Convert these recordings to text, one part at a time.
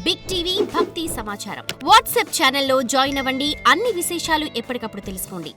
Big TV భక్తి సమాచారం WhatsApp ఛానల్లో జాయిన్ అవ్వండి. అన్ని విశేషాలు ఎప్పటికప్పుడు తెలుసుకోండి.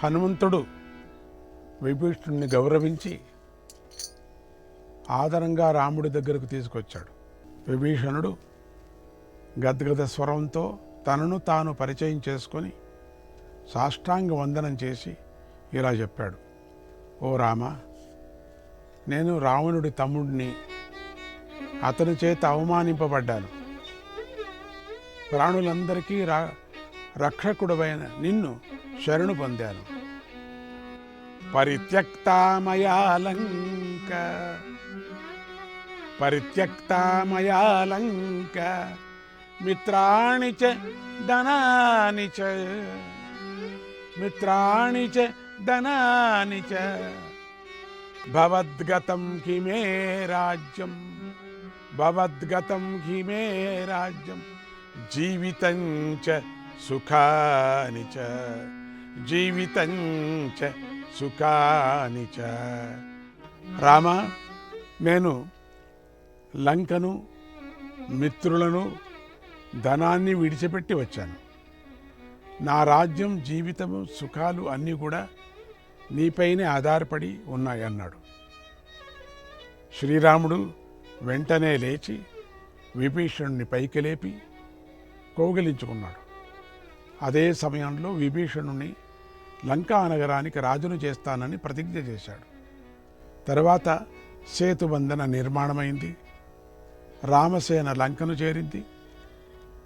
హనుమంతుడు విభీషణుడిని గౌరవించి ఆదరంగా రాముడి దగ్గరకు తీసుకొచ్చాడు. విభీషణుడు గద్గద స్వరంతో తనను తాను పరిచయం చేసుకొని సాష్టాంగ వందనం చేసి ఇలా చెప్పాడు: ఓ రామ, నేను రావణుడి తమ్ముడిని, అతని చేత అవమానింపబడ్డాను. ప్రాణులందరికీ రక్షకుడవైన నిన్ను శరణు పొందాను. పరిత్యక్తామయాలంక మిత్రాణి చ ధనాని చ భవద్గతం కిమే రాజ్యం జీవితం చ సుఖాని చ. రామ, నేను లంకను, మిత్రులను, ధనాన్ని విడిచిపెట్టి వచ్చాను. నా రాజ్యం, జీవితము, సుఖాలు అన్నీ కూడా నీపైనే ఆధారపడి ఉన్నాయి అన్నాడు. శ్రీరాముడు వెంటనే లేచి విభీషణుని పైకి లేపి కౌగిలించుకున్నాడు. అదే సమయంలో విభీషణుని లంకా నగరానికి రాజును చేస్తానని ప్రతిజ్ఞ చేశాడు. తర్వాత సేతుబంధన నిర్మాణమైంది. రామసేన లంకను చేరింది.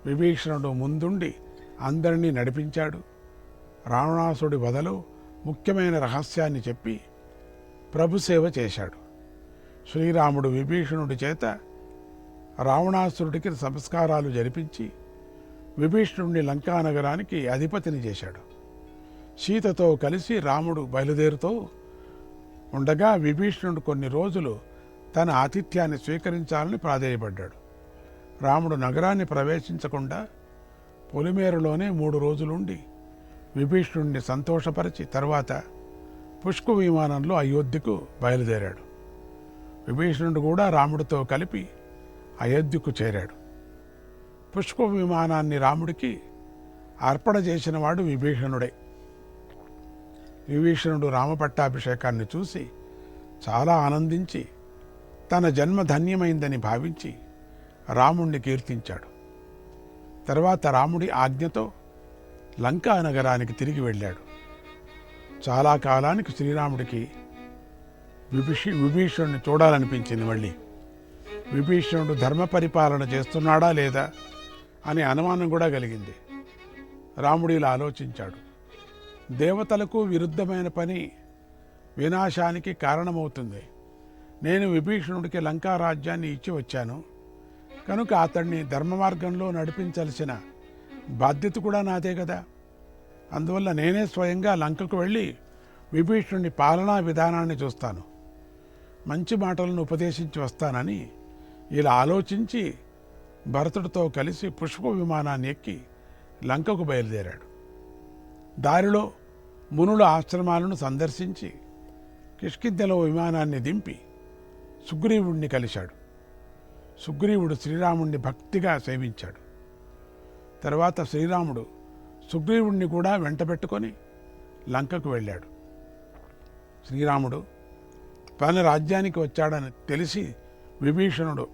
విభీషణుడు ముందుండి అందరినీ నడిపించాడు. రావణాసుడి వధలో ముఖ్యమైన రహస్యాన్ని చెప్పి ప్రభుసేవ చేశాడు. శ్రీరాముడు విభీషణుడి చేత రావణాసురుడికి సంస్కారాలు జరిపించి విభీషణుడిని లంకా నగరానికి అధిపతిని చేశాడు. సీతతో కలిసి రాముడు బయలుదేరుతూ ఉండగా విభీషణుడు కొన్ని రోజులు తన ఆతిథ్యాన్ని స్వీకరించాలని ప్రాధేయపడ్డాడు. రాముడు నగరాన్ని ప్రవేశించకుండా పొలిమేరలోనే 3 రోజులుండి విభీషణుడిని సంతోషపరిచి తర్వాత పుష్ప విమానంలో అయోధ్యకు బయలుదేరాడు. విభీషణుడు కూడా రాముడితో కలిపి అయోధ్యకు చేరాడు. పుష్ప విమానాన్ని రాముడికి అర్పణ చేసిన వాడు విభీషణుడే. విభీషణుడు రామపట్టాభిషేకాన్ని చూసి చాలా ఆనందించి తన జన్మ ధన్యమైందని భావించి రాముణ్ణి కీర్తించాడు. తర్వాత రాముడి ఆజ్ఞతో లంకా నగరానికి తిరిగి వెళ్ళాడు. చాలా కాలానికి శ్రీరాముడికి విభీషణుడిని చూడాలనిపించింది. మళ్ళీ విభీషణుడు ధర్మ పరిపాలన చేస్తున్నాడా లేదా అనే అనుమానం కూడా కలిగింది. రాముడు ఇలా ఆలోచించాడు, దేవతలకు విరుద్ధమైన పని వినాశానికి కారణమవుతుంది. నేను విభీషణుడికి లంకా రాజ్యాన్ని ఇచ్చి వచ్చాను కనుక అతన్ని ధర్మ మార్గంలో నడిపించాల్సిన బాధ్యత కూడా నాదే కదా. అందువల్ల నేనే స్వయంగా లంకకు వెళ్ళి విభీషణుడి పాలనా విధానాన్ని చూస్తాను, మంచి మాటలను ఉపదేశించి వస్తానని ఇలా ఆలోచించి భరతుడితో కలిసి పుష్ప విమానాన్ని ఎక్కి లంకకు బయలుదేరాడు. దారిలో మునుల ఆశ్రమాలను సందర్శించి కిష్కింధలో విమానాన్ని దింపి సుగ్రీవుడిని కలిశాడు. సుగ్రీవుడు శ్రీరాముడిని భక్తిగా సేవించాడు. తర్వాత శ్రీరాముడు సుగ్రీవుడిని కూడా వెంటబెట్టుకొని లంకకు వెళ్ళాడు. శ్రీరాముడు తన రాజ్యానికి వచ్చాడని తెలిసి విభీషణుడు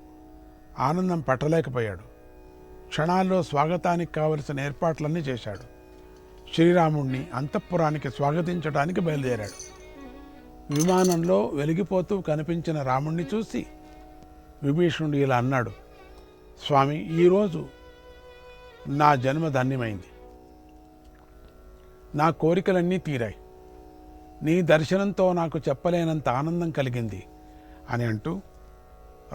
ఆనందం పట్టలేకపోయాడు. క్షణాల్లో స్వాగతానికి కావలసిన ఏర్పాట్లన్నీ చేశాడు. శ్రీరాముడిని అంతఃపురానికి స్వాగతించడానికి బయలుదేరాడు. విమానంలో వెలిగిపోతూ కనిపించిన రాముణ్ణి చూసి విభీషణుడు ఇలా అన్నాడు, స్వామి, ఈరోజు నా జన్మ ధన్యమైంది, నా కోరికలన్నీ తీరాయి, నీ దర్శనంతో నాకు చెప్పలేనంత ఆనందం కలిగింది అని అంటూ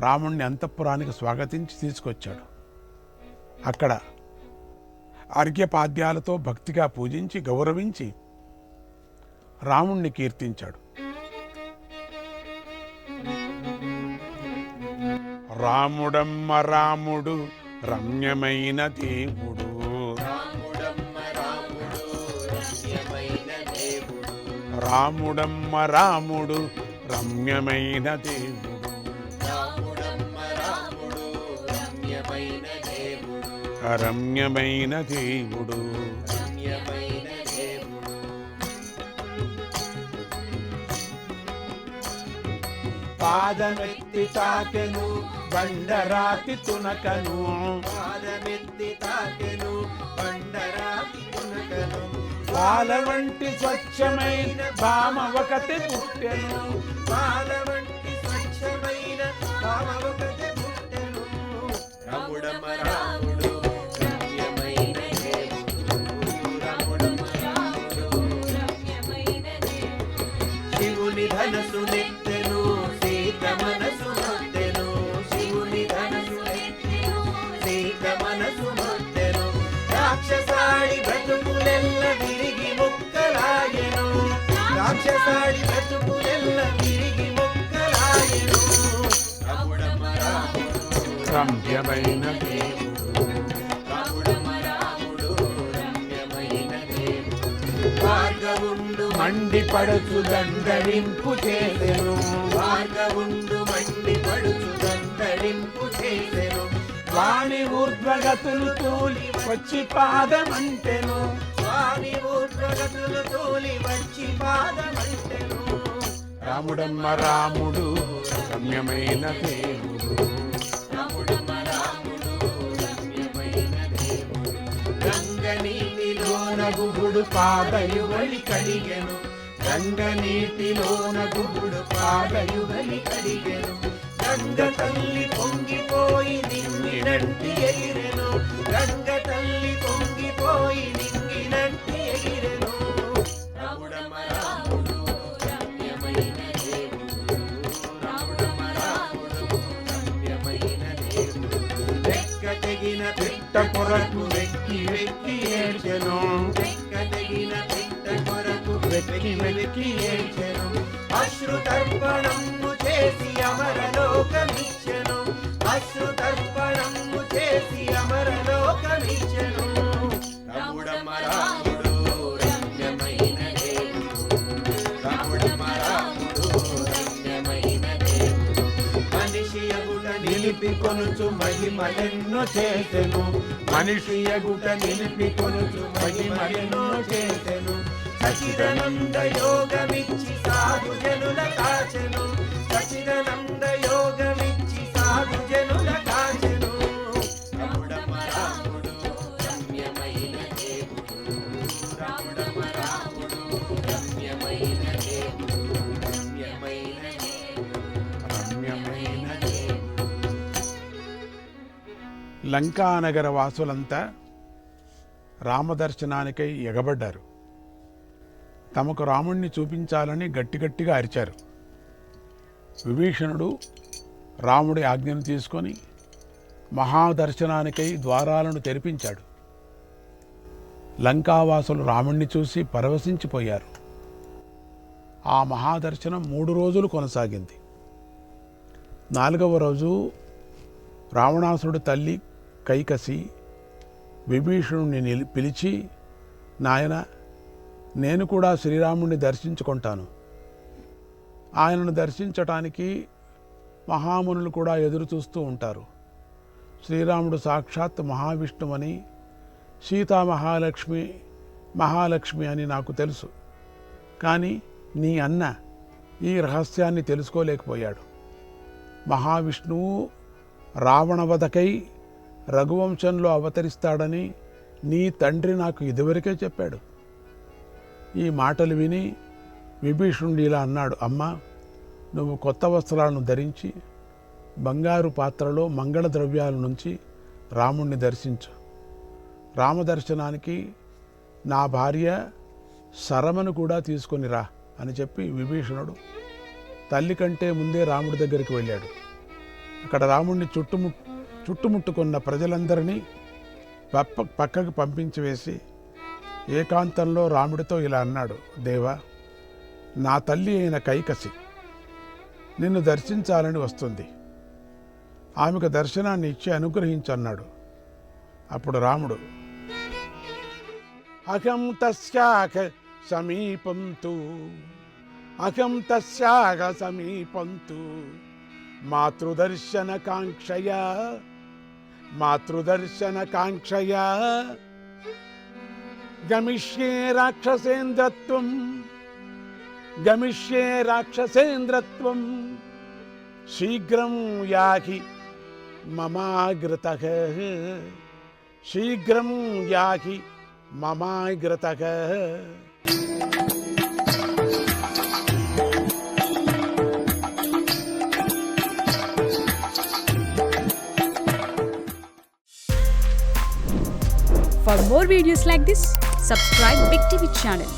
రాముణ్ణి అంతఃపురానికి స్వాగతించి తీసుకొచ్చాడు. అక్కడ అర్ఘ్యపాద్యాలతో భక్తిగా పూజించి గౌరవించి రాముణ్ణి కీర్తించాడు. రాముడమ్మ రాముడు రమ్యమైన దేవుడు, రాముడమ్మ రాముడు రమ్యమైన దేవుడు, రమ్యమైన దేవుడు. పాదమెత్తి తాకెను బండరాతి తునకను, పాదమెత్తి తాకెను బండరాతి తునకను, పాల వంటి స్వచ్ఛమైన భామ ఒకటి పుట్టెను, పాల వంటి స్వచ్ఛమైన భామ ఒకటి పుట్టెను. రాముడమ్మ రాముడు రమ్యమైన దేవుడు, రాముడమ్మ రాముడు రమ్యమైన దేవుడు. శివుని ధనసు నెత్తెను సీత మనసు నొత్తెను, శివుని ధనసు నెత్తెను సీత మనసు నొత్తెను. రాక్షసాడి బ్రతుకులెల్ల విరిగి ముక్కలాయెను, రాక్షసాడి బ్రతుకులెల్ల విరిగి ముక్కలాయెను. రాముడమ్మ రాముడు రమ్యమైన దేవుడు, రాముడమ్మ రాముడు రమ్యమైన దేవుడు. భార్గవుండు మండిపడుచు దండరింపు చేసెను, భార్గవుండు మండిపడుచు దండరింపు చేసెను. వాణి ఊర్ధ్వగతులు తూలి వచ్చి పాదమంటెను, వాని ఊర్ధ్వగతులు తోలి వచ్చి పాదమంటెను. రాముడమ్మ రాముడు రమ్యమైన దేవుడు, రాముడమ్మ రాముడు రమ్యమైన దేవుడు. గంగనీటిలోన గుహుడు పాదయుగలి కడిగెను, గంగనీటిలోన గుహుడు పాదయుగలి కడిగెను. గంగ తల్లి పొంగిపోయి నింగినంటి ఎగిరెను, గంగ తల్లి పొంగిపోయి నింగినంటి ఎగిరెను. రాముడమ్మ రాముడు రమ్యమైన దేవుడు, రాముడమ్మ రాముడు రమ్యమైన దేవుడు. రెక్క తెగిన పిట్ట కొరకు వెక్కి వెక్కి ఏడ్చెను, రెక్క తెగిన పిట్ట కొరకు వెక్కి వెక్కి ఏడ్చెను. అశ్రుతర్పణము చేసి అమరలోకమిచ్చెను, అశ్రుతర్పణము చేసి అమరలోకమిచ్చెను. రాముడమ్మ రాముడు రమ్యమైన దేవుడు, రాముడమ్మ రాముడు రమ్యమైన దేవుడు. మనిషి ఎగుట నిలిపి కొనుచు మహిమలెన్నో చేసెను, మనిషి ఎగుట నిలిపి కొనుచు మహిమలెన్నో చేసెను. సచిదానంద యోగమిచ్చి సాధు జనుల కాచెను, సచిదానంద యోగ లంకానగర వాసులంతా రామదర్శనానికై ఎగబడ్డారు. తమకు రాముణ్ణి చూపించాలని గట్టిగట్టిగా అరిచారు. విభీషణుడు రాముడి ఆజ్ఞను తీసుకొని మహాదర్శనానికై ద్వారాలను తెరిపించాడు. లంకావాసులు రాముణ్ణి చూసి పరవశించిపోయారు. ఆ మహాదర్శనం 3 రోజులు కొనసాగింది. 4వ రోజు రావణాసురుడి తల్లి కైకసి విభీషణుడిని పిలిచి, నాయన, నేను కూడా శ్రీరాముడిని దర్శించుకుంటాను. ఆయనను దర్శించటానికి మహామునులు కూడా ఎదురు చూస్తూ ఉంటారు. శ్రీరాముడు సాక్షాత్ మహావిష్ణువని, సీతా మహాలక్ష్మి అని నాకు తెలుసు. కానీ నీ అన్న ఈ రహస్యాన్ని తెలుసుకోలేకపోయాడు. మహావిష్ణువు రావణవధకై రఘువంశంలో అవతరిస్తాడని నీ తండ్రి నాకు ఇదివరకే చెప్పాడు. ఈ మాటలు విని విభీషణుడు ఇలా అన్నాడు, అమ్మా, నువ్వు కొత్త వస్త్రాలను ధరించి బంగారు పాత్రలో మంగళ ద్రవ్యాల నుంచి రాముణ్ణి దర్శించు. రామదర్శనానికి నా భార్య సరమను కూడా తీసుకొని రా అని చెప్పి విభీషణుడు తల్లి కంటే ముందే రాముడి దగ్గరికి వెళ్ళాడు. అక్కడ రాముడిని చుట్టుముట్టుకున్న ప్రజలందరినీ పక్కకి పంపించి వేసి ఏకాంతంలో రాముడితో ఇలా అన్నాడు, దేవా, నా తల్లి అయిన కైకసి నిన్ను దర్శించాలని వస్తుంది. ఆమెకు దర్శనాన్ని ఇచ్చి అనుగ్రహించన్నాడు. అప్పుడు రాముడు, అహం తస్యాహ సమీపం తు మాతృదర్శన కాంక్షయా గమిష్యే రాక్షసేంద్రత్వం శీఘ్రం యాహి మమాగ్రతః. For more videos like this, subscribe Big TV channel.